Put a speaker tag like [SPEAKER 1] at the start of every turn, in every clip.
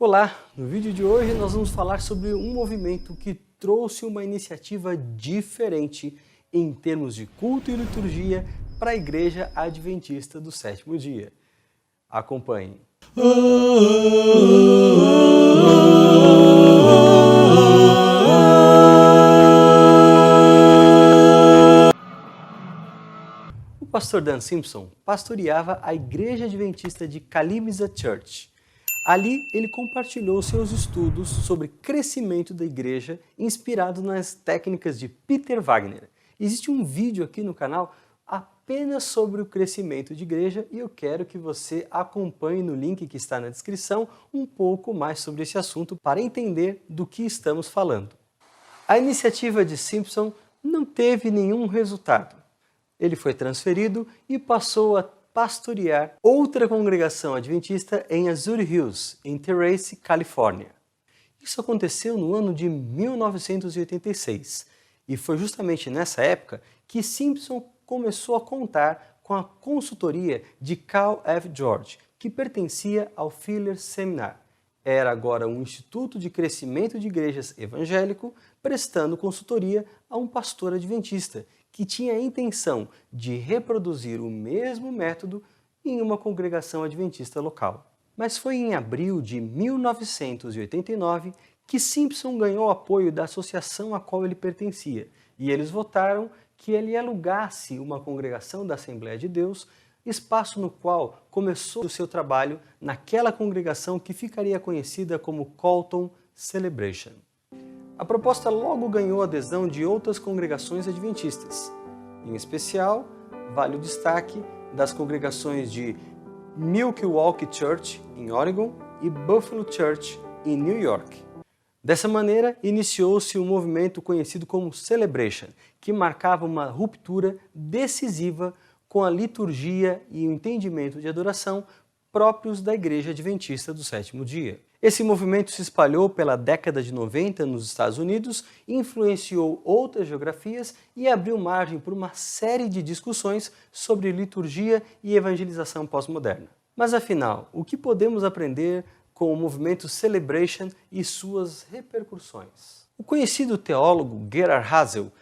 [SPEAKER 1] Olá! No vídeo de hoje nós vamos falar sobre um movimento que trouxe uma iniciativa diferente em termos de culto e liturgia para a Igreja Adventista do Sétimo Dia. Acompanhe! O pastor Dan Simpson pastoreava a Igreja Adventista de Calimza Church. Ali, ele compartilhou seus estudos sobre crescimento da igreja, inspirado nas técnicas de Peter Wagner. Existe um vídeo aqui no canal apenas sobre o crescimento de igreja e eu quero que você acompanhe no link que está na descrição um pouco mais sobre esse assunto para entender do que estamos falando. A iniciativa de Simpson não teve nenhum resultado. Ele foi transferido e passou a pastorear outra congregação adventista em Azure Hills, em Terrace, Califórnia. Isso aconteceu no ano de 1986 e foi justamente nessa época que Simpson começou a contar com a consultoria de Carl F. George, que pertencia ao Fuller Seminar. Era agora um instituto de crescimento de igrejas evangélico, prestando consultoria a um pastor adventista, que tinha a intenção de reproduzir o mesmo método em uma congregação adventista local. Mas foi em abril de 1989 que Simpson ganhou apoio da associação a qual ele pertencia, e eles votaram que ele alugasse uma congregação da Assembleia de Deus, espaço no qual começou o seu trabalho naquela congregação que ficaria conhecida como Colton Celebration. A proposta logo ganhou adesão de outras congregações adventistas. Em especial, vale o destaque das congregações de Milwaukee Church, em Oregon, e Buffalo Church, em New York. Dessa maneira, iniciou-se um movimento conhecido como Celebration, que marcava uma ruptura decisiva com a liturgia e o entendimento de adoração próprios da Igreja Adventista do Sétimo Dia. Esse movimento se espalhou pela década de 90 nos Estados Unidos, influenciou outras geografias e abriu margem para uma série de discussões sobre liturgia e evangelização pós-moderna. Mas afinal, o que podemos aprender com o movimento Celebration e suas repercussões? O conhecido teólogo Gerhard Hazel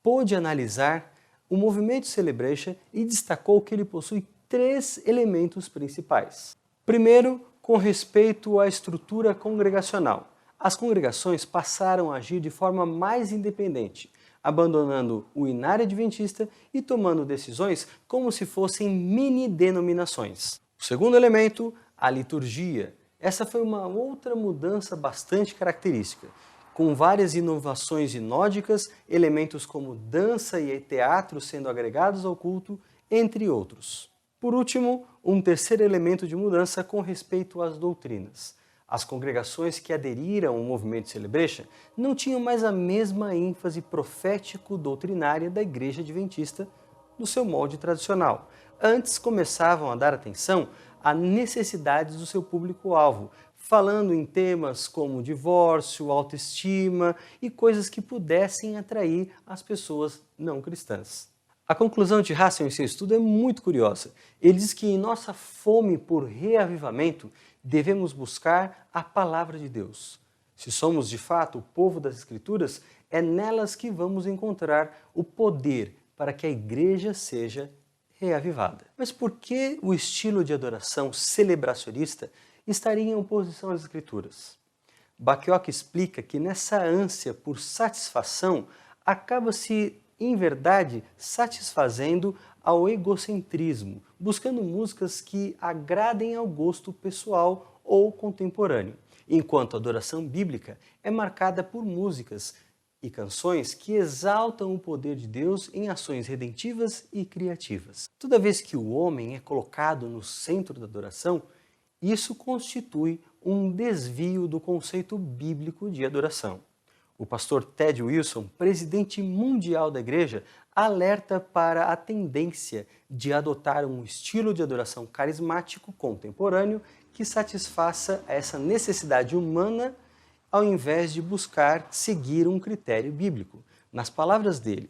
[SPEAKER 1] pôde analisar o movimento Celebration e destacou que ele possui três elementos principais. Primeiro, com respeito à estrutura congregacional. As congregações passaram a agir de forma mais independente, abandonando o inário adventista e tomando decisões como se fossem mini-denominações. O segundo elemento, a liturgia. Essa foi uma outra mudança bastante característica, com várias inovações sinódicas, elementos como dança e teatro sendo agregados ao culto, entre outros. Por último, um terceiro elemento de mudança com respeito às doutrinas. As congregações que aderiram ao movimento Celebration não tinham mais a mesma ênfase profético-doutrinária da Igreja Adventista no seu molde tradicional. Antes começavam a dar atenção a necessidades do seu público-alvo, falando em temas como divórcio, autoestima e coisas que pudessem atrair as pessoas não cristãs. A conclusão de Hazel em seu estudo é muito curiosa. Ele diz que em nossa fome por reavivamento, devemos buscar a palavra de Deus. Se somos de fato o povo das Escrituras, é nelas que vamos encontrar o poder para que a igreja seja reavivada. Mas por que o estilo de adoração celebracionista estaria em oposição às Escrituras? Bacchiocchi explica que nessa ânsia por satisfação, acaba-se, em verdade, satisfazendo ao egocentrismo, buscando músicas que agradem ao gosto pessoal ou contemporâneo, enquanto a adoração bíblica é marcada por músicas e canções que exaltam o poder de Deus em ações redentivas e criativas. Toda vez que o homem é colocado no centro da adoração, isso constitui um desvio do conceito bíblico de adoração. O pastor Ted Wilson, presidente mundial da igreja, alerta para a tendência de adotar um estilo de adoração carismático contemporâneo que satisfaça essa necessidade humana ao invés de buscar seguir um critério bíblico. Nas palavras dele,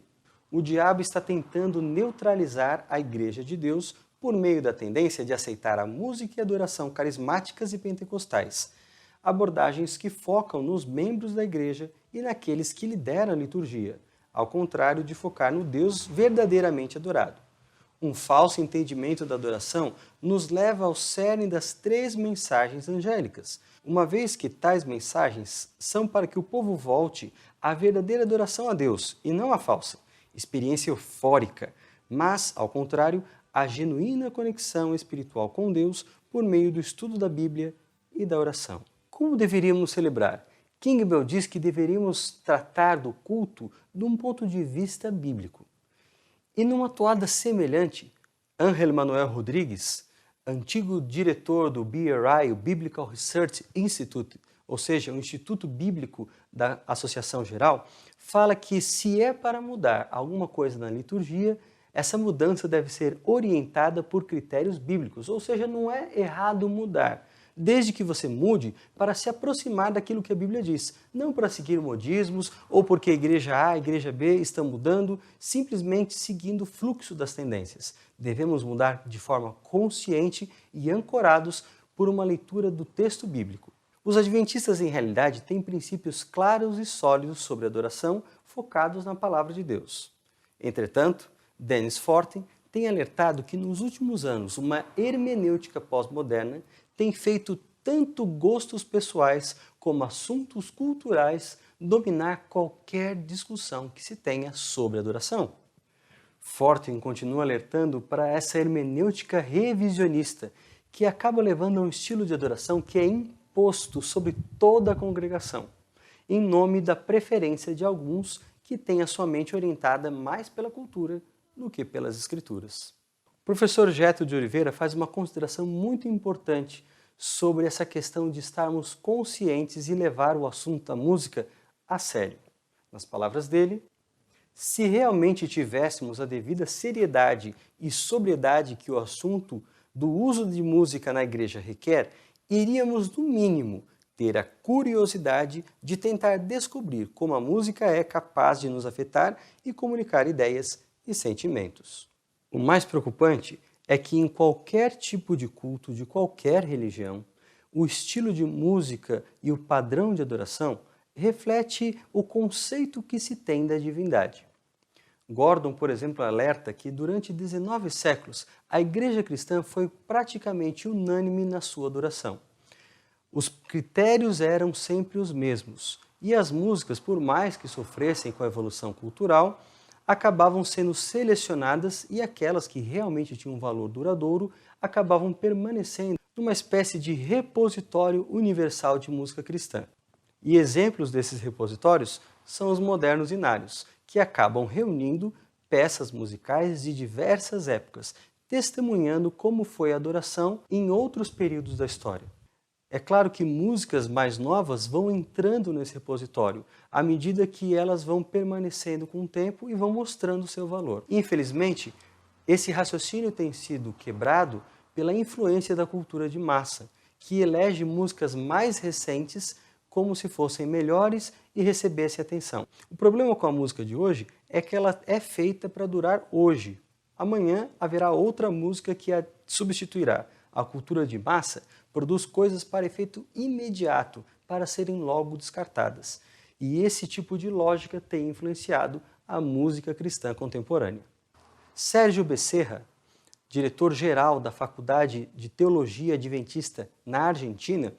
[SPEAKER 1] o diabo está tentando neutralizar a igreja de Deus por meio da tendência de aceitar a música e a adoração carismáticas e pentecostais, abordagens que focam nos membros da igreja e naqueles que lideram a liturgia, ao contrário de focar no Deus verdadeiramente adorado. Um falso entendimento da adoração nos leva ao cerne das 3 mensagens angélicas, uma vez que tais mensagens são para que o povo volte à verdadeira adoração a Deus e não à falsa, experiência eufórica, mas, ao contrário, a genuína conexão espiritual com Deus por meio do estudo da Bíblia e da oração. Como deveríamos celebrar? Campbell diz que deveríamos tratar do culto de um ponto de vista bíblico. E numa toada semelhante, Ángel Manuel Rodrigues, antigo diretor do BRI, o Biblical Research Institute, ou seja, o Instituto Bíblico da Associação Geral, fala que se é para mudar alguma coisa na liturgia, essa mudança deve ser orientada por critérios bíblicos, ou seja, não é errado mudar, desde que você mude para se aproximar daquilo que a Bíblia diz, não para seguir modismos ou porque a igreja A, a igreja B estão mudando, simplesmente seguindo o fluxo das tendências. Devemos mudar de forma consciente e ancorados por uma leitura do texto bíblico. Os adventistas, em realidade, têm princípios claros e sólidos sobre adoração, focados na palavra de Deus. Entretanto, Dennis Fortin tem alertado que nos últimos anos uma hermenêutica pós-moderna tem feito tanto gostos pessoais como assuntos culturais dominar qualquer discussão que se tenha sobre adoração. Fortin continua alertando para essa hermenêutica revisionista que acaba levando a um estilo de adoração que é imposto sobre toda a congregação, em nome da preferência de alguns que têm a sua mente orientada mais pela cultura do que pelas Escrituras. O professor Getro de Oliveira faz uma consideração muito importante sobre essa questão de estarmos conscientes e levar o assunto da música a sério. Nas palavras dele, se realmente tivéssemos a devida seriedade e sobriedade que o assunto do uso de música na igreja requer, iríamos, no mínimo, ter a curiosidade de tentar descobrir como a música é capaz de nos afetar e comunicar ideias e sentimentos. O mais preocupante é que em qualquer tipo de culto, de qualquer religião, o estilo de música e o padrão de adoração reflete o conceito que se tem da divindade. Gordon, por exemplo, alerta que durante 19 séculos a igreja cristã foi praticamente unânime na sua adoração. Os critérios eram sempre os mesmos e as músicas, por mais que sofressem com a evolução cultural, acabavam sendo selecionadas e aquelas que realmente tinham um valor duradouro acabavam permanecendo numa espécie de repositório universal de música cristã. E exemplos desses repositórios são os modernos hinários, que acabam reunindo peças musicais de diversas épocas, testemunhando como foi a adoração em outros períodos da história. É claro que músicas mais novas vão entrando nesse repositório, à medida que elas vão permanecendo com o tempo e vão mostrando seu valor. Infelizmente, esse raciocínio tem sido quebrado pela influência da cultura de massa, que elege músicas mais recentes como se fossem melhores e recebessem atenção. O problema com a música de hoje é que ela é feita para durar hoje. Amanhã haverá outra música que a substituirá. A cultura de massa produz coisas para efeito imediato, para serem logo descartadas. E esse tipo de lógica tem influenciado a música cristã contemporânea. Sérgio Becerra, diretor-geral da Faculdade de Teologia Adventista na Argentina,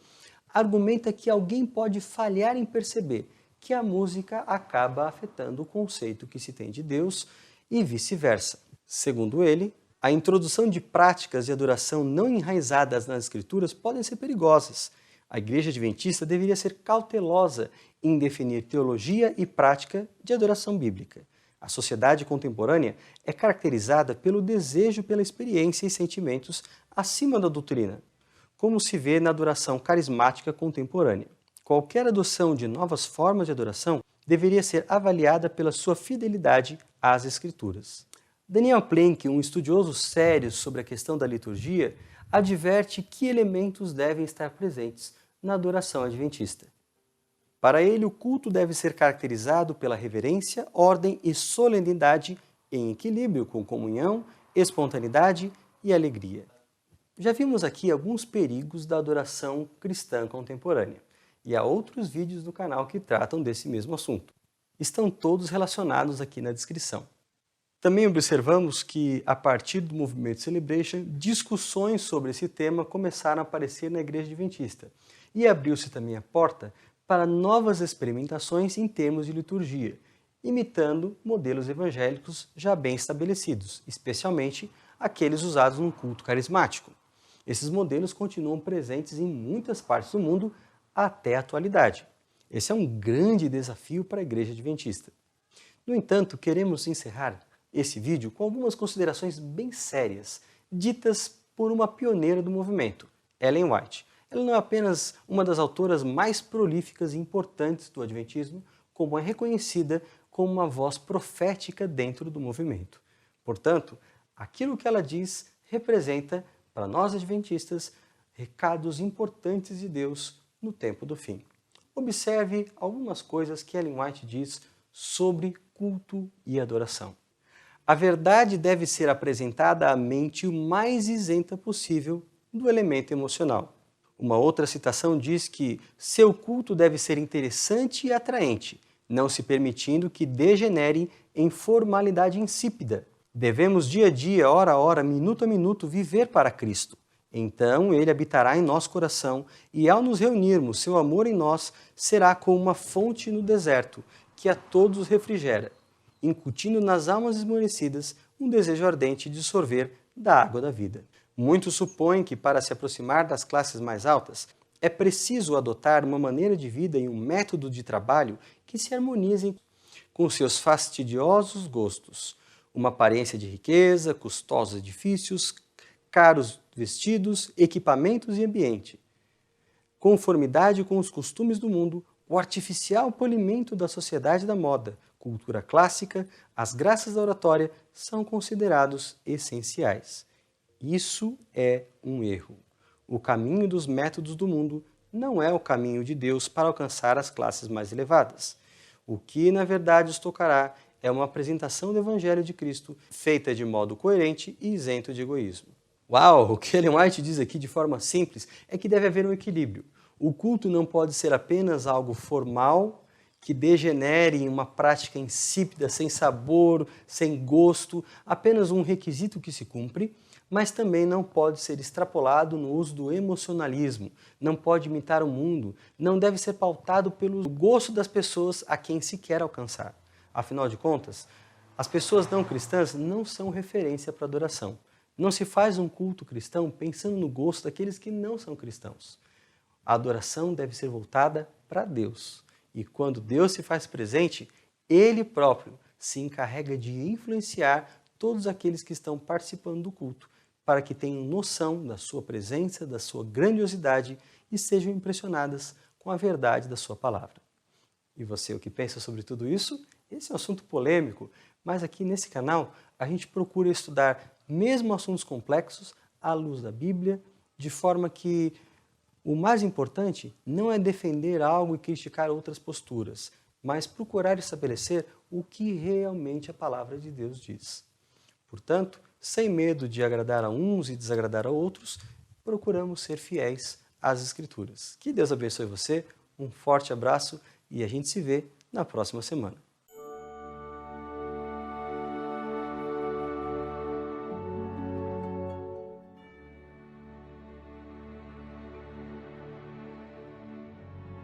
[SPEAKER 1] argumenta que alguém pode falhar em perceber que a música acaba afetando o conceito que se tem de Deus e vice-versa. Segundo ele, a introdução de práticas de adoração não enraizadas nas Escrituras podem ser perigosas. A Igreja Adventista deveria ser cautelosa em definir teologia e prática de adoração bíblica. A sociedade contemporânea é caracterizada pelo desejo pela experiência e sentimentos acima da doutrina, como se vê na adoração carismática contemporânea. Qualquer adoção de novas formas de adoração deveria ser avaliada pela sua fidelidade às Escrituras. Daniel Plank, um estudioso sério sobre a questão da liturgia, adverte que elementos devem estar presentes na adoração adventista. Para ele, o culto deve ser caracterizado pela reverência, ordem e solenidade em equilíbrio com comunhão, espontaneidade e alegria. Já vimos aqui alguns perigos da adoração cristã contemporânea. e há outros vídeos no canal que tratam desse mesmo assunto. Estão todos relacionados aqui na descrição. Também observamos que, a partir do movimento Celebration, discussões sobre esse tema começaram a aparecer na Igreja Adventista, e abriu-se também a porta para novas experimentações em termos de liturgia, imitando modelos evangélicos já bem estabelecidos, especialmente aqueles usados no culto carismático. Esses modelos continuam presentes em muitas partes do mundo até a atualidade. Esse é um grande desafio para a Igreja Adventista. No entanto, queremos encerrar esse vídeo com algumas considerações bem sérias, ditas por uma pioneira do movimento, Ellen White. Ela não é apenas uma das autoras mais prolíficas e importantes do Adventismo, como é reconhecida como uma voz profética dentro do movimento. Portanto, aquilo que ela diz representa, para nós adventistas, recados importantes de Deus no tempo do fim. Observe algumas coisas que Ellen White diz sobre culto e adoração. A verdade deve ser apresentada à mente o mais isenta possível do elemento emocional. Uma outra citação diz que seu culto deve ser interessante e atraente, não se permitindo que degenere em formalidade insípida. Devemos dia a dia, hora a hora, minuto a minuto, viver para Cristo. Então Ele habitará em nosso coração e, ao nos reunirmos, seu amor em nós será como uma fonte no deserto, que a todos refrigera, incutindo nas almas esmorecidas um desejo ardente de sorver da água da vida. Muitos supõem que, para se aproximar das classes mais altas, é preciso adotar uma maneira de vida e um método de trabalho que se harmonizem com seus fastidiosos gostos, uma aparência de riqueza, custosos edifícios, caros vestidos, equipamentos e ambiente. Conformidade com os costumes do mundo, o artificial polimento da sociedade da moda, cultura clássica, as graças da oratória são considerados essenciais. Isso é um erro. O caminho dos métodos do mundo não é o caminho de Deus para alcançar as classes mais elevadas. O que, na verdade, os tocará é uma apresentação do Evangelho de Cristo feita de modo coerente e isento de egoísmo. Uau! O que Ellen White diz aqui de forma simples é que deve haver um equilíbrio. O culto não pode ser apenas algo formal que degenere em uma prática insípida, sem sabor, sem gosto, apenas um requisito que se cumpre, mas também não pode ser extrapolado no uso do emocionalismo, não pode imitar o mundo, não deve ser pautado pelo gosto das pessoas a quem se quer alcançar. Afinal de contas, as pessoas não cristãs não são referência para adoração. Não se faz um culto cristão pensando no gosto daqueles que não são cristãos. A adoração deve ser voltada para Deus. E quando Deus se faz presente, Ele próprio se encarrega de influenciar todos aqueles que estão participando do culto, para que tenham noção da sua presença, da sua grandiosidade e sejam impressionadas com a verdade da sua palavra. E você, o que pensa sobre tudo isso? Esse é um assunto polêmico, mas aqui nesse canal a gente procura estudar mesmo assuntos complexos à luz da Bíblia, de forma que o mais importante não é defender algo e criticar outras posturas, mas procurar estabelecer o que realmente a palavra de Deus diz. Portanto, sem medo de agradar a uns e desagradar a outros, procuramos ser fiéis às Escrituras. Que Deus abençoe você, um forte abraço e a gente se vê na próxima semana.